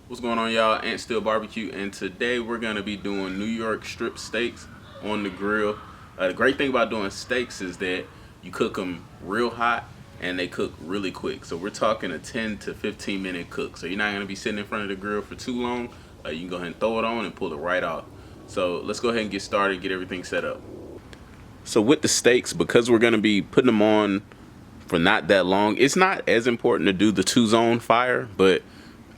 What's going on, y'all? AntStill BBQ, and today we're gonna be doing New York strip steaks on the grill. The great thing about doing steaks is that you cook them real hot and they cook really quick. So we're talking a 10 to 15 minute cook. So you're not gonna be sitting in front of the grill for too long. You can go ahead and throw it on and pull it right off. So let's go ahead and get started, get everything set up. So with the steaks, because we're gonna be putting them on for not that long, it's not as important to do the 2-zone fire, but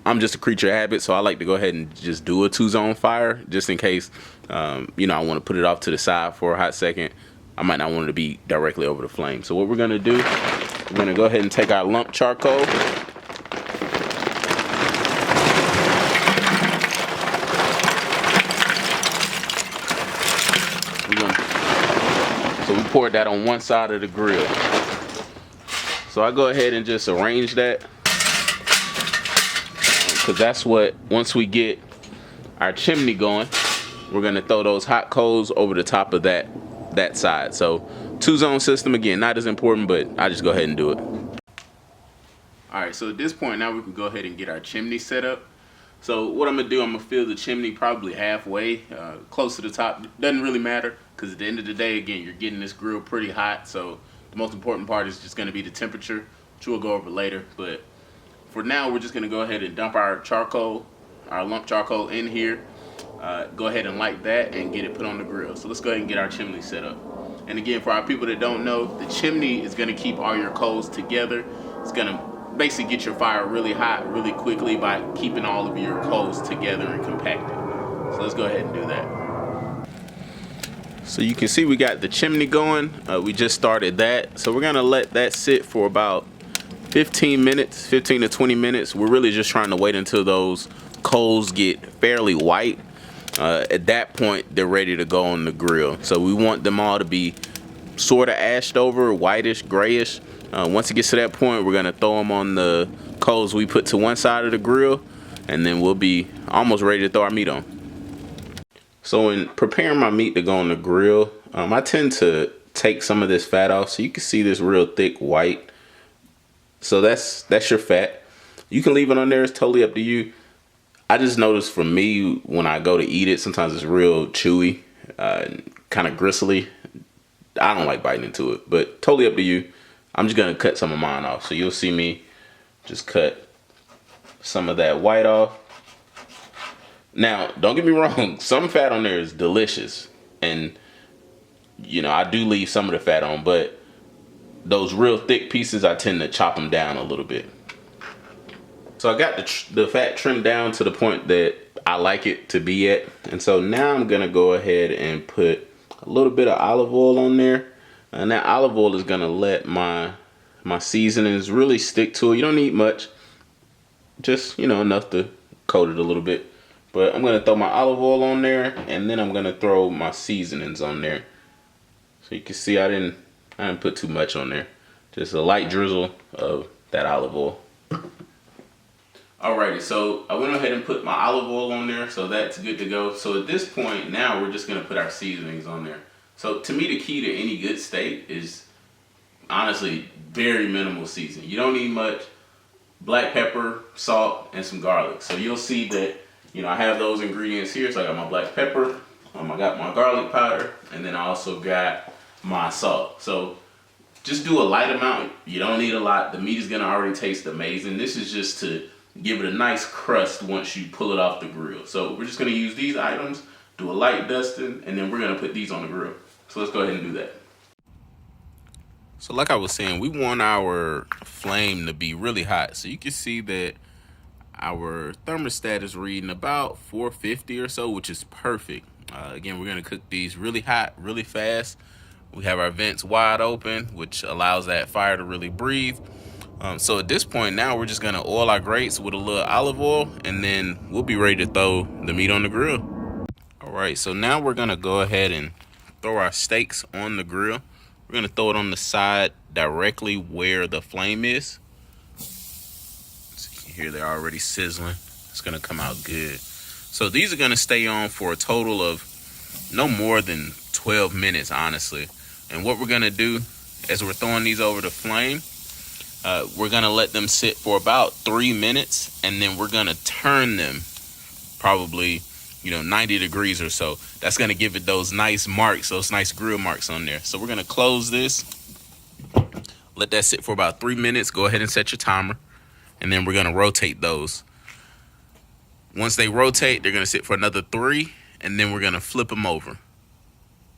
I'm just a creature of habit, so I like to go ahead and just do a 2-zone fire, just in case, I want to put it off to the side for a hot second. I might not want it to be directly over the flame. So what we're gonna do, we're gonna go ahead and take our lump charcoal. So we poured that on one side of the grill. So I go ahead and just arrange that, because that's what, once we get our chimney going, we're gonna throw those hot coals over the top of that side. So 2-zone system, again, not as important, but I just go ahead and do it. All right, so at this point now we can go ahead and get our chimney set up. So what I'm gonna do, I'm gonna fill the chimney probably halfway, close to the top. Doesn't really matter, because at the end of the day, again, you're getting this grill pretty hot. So the most important part is just gonna be the temperature, which we'll go over later. But for now, we're just gonna go ahead and dump our charcoal, our lump charcoal in here. Go ahead and light that and get it put on the grill. So let's go ahead and get our chimney set up. And again, for our people that don't know, the chimney is gonna keep all your coals together. It's gonna basically get your fire really hot really quickly by keeping all of your coals together and compacted. So let's go ahead and do that. So you can see we got the chimney going. We just started that. So we're gonna let that sit for about 15 minutes, 15 to 20 minutes. We're really just trying to wait until those coals get fairly white. At that point, they're ready to go on the grill. So we want them all to be sort of ashed over, whitish, grayish. Once it gets to that point, we're gonna throw them on the coals we put to one side of the grill, and then we'll be almost ready to throw our meat on. So in preparing my meat to go on the grill, I tend to take some of this fat off, so you can see this real thick white. So that's your fat. You can leave it on there, it's totally up to you. I just noticed for me, when I go to eat it, sometimes it's real chewy, kind of gristly. I don't like biting into it, but totally up to you. I'm just gonna cut some of mine off. So you'll see me just cut some of that white off. Now, don't get me wrong, some fat on there is delicious. And, I do leave some of the fat on, but those real thick pieces, I tend to chop them down a little bit. So I got the fat trimmed down to the point that I like it to be at. And so now I'm gonna go ahead and put a little bit of olive oil on there. And that olive oil is gonna let my seasonings really stick to it. You don't need much, just enough to coat it a little bit. But I'm gonna throw my olive oil on there, and then I'm gonna throw my seasonings on there. So you can see I didn't put too much on there. Just a light drizzle of that olive oil. Alrighty, so I went ahead and put my olive oil on there, so that's good to go. So at this point, now we're just gonna put our seasonings on there. So to me, the key to any good steak is honestly very minimal seasoning. You don't need much. Black pepper, salt, and some garlic. So you'll see that, I have those ingredients here. So I got my black pepper, I got my garlic powder, and then I also got my salt. So just do a light amount. You don't need a lot. The meat is gonna already taste amazing. This is just to give it a nice crust once you pull it off the grill. So we're just gonna use these items, do a light dusting, and then we're gonna put these on the grill. So let's go ahead and do that. So like I was saying, we want our flame to be really hot. So you can see that our thermostat is reading about 450 or so, which is perfect. Again, we're gonna cook these really hot, really fast. We have our vents wide open, which allows that fire to really breathe. So at this point now, we're just gonna oil our grates with a little olive oil, and then we'll be ready to throw the meat on the grill. All right, so now we're gonna go ahead and throw our steaks on the grill. We're gonna throw it on the side directly where the flame is. So you can hear they're already sizzling. It's gonna come out good. So these are gonna stay on for a total of no more than 12 minutes, honestly. And what we're gonna do as we're throwing these over the flame, We're gonna let them sit for about 3 minutes, and then we're gonna turn them probably 90 degrees or so. That's gonna give it those nice marks, those nice grill marks on there. So we're gonna close this, let that sit for about 3 minutes. Go ahead and set your timer, and then we're gonna rotate those. Once they rotate, they're gonna sit for another 3, and then we're gonna flip them over.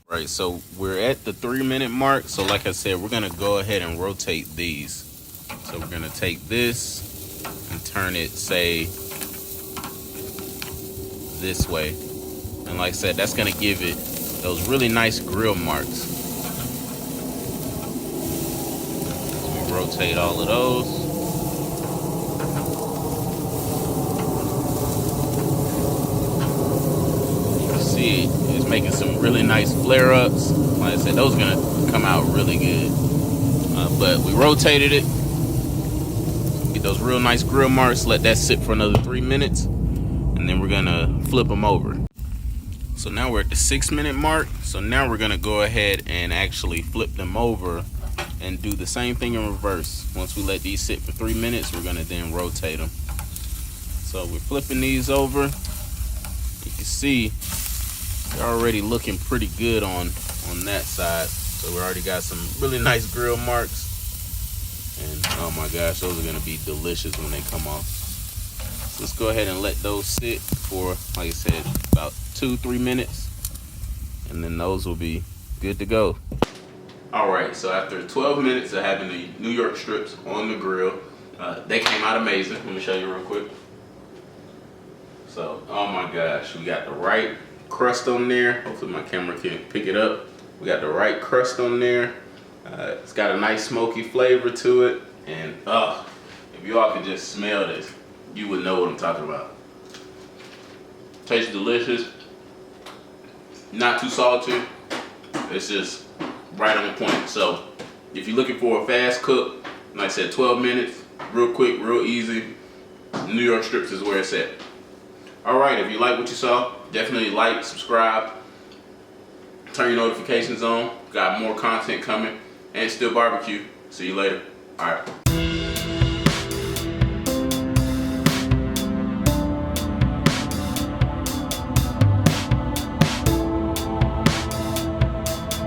Right, so we're at the 3-minute mark. So like I said, we're gonna go ahead and rotate these. So we're gonna take this and turn it, say, this way. And like I said, that's gonna give it those really nice grill marks. So we rotate all of those. See, it's making some really nice flare-ups. Like I said, those are gonna come out really good. But we rotated it. Get those real nice grill marks. Let that sit for another 3 minutes, and then we're gonna flip them over. So now we're at the 6-minute mark. So now we're gonna go ahead and actually flip them over and do the same thing in reverse. Once we let these sit for 3 minutes, we're gonna then rotate them. So we're flipping these over. You can see they're already looking pretty good on that side. So we already got some really nice grill marks. And oh my gosh, those are gonna be delicious when they come off. So let's go ahead and let those sit for, like I said, about 2-3 minutes. And then those will be good to go. All right, so after 12 minutes of having the New York strips on the grill, they came out amazing. Let me show you real quick. So, oh my gosh, we got the right crust on there. Hopefully my camera can pick it up. We got the right crust on there. It's got a nice smoky flavor to it. And if you all could just smell this, you would know what I'm talking about. Tastes delicious. Not too salty. It's just right on point. So if you're looking for a fast cook, like I said, 12 minutes, real quick, real easy, New York strips is where it's at. All right, if you like what you saw, definitely like, subscribe, turn your notifications on. Got more content coming. AntStill BBQ. See you later. All right.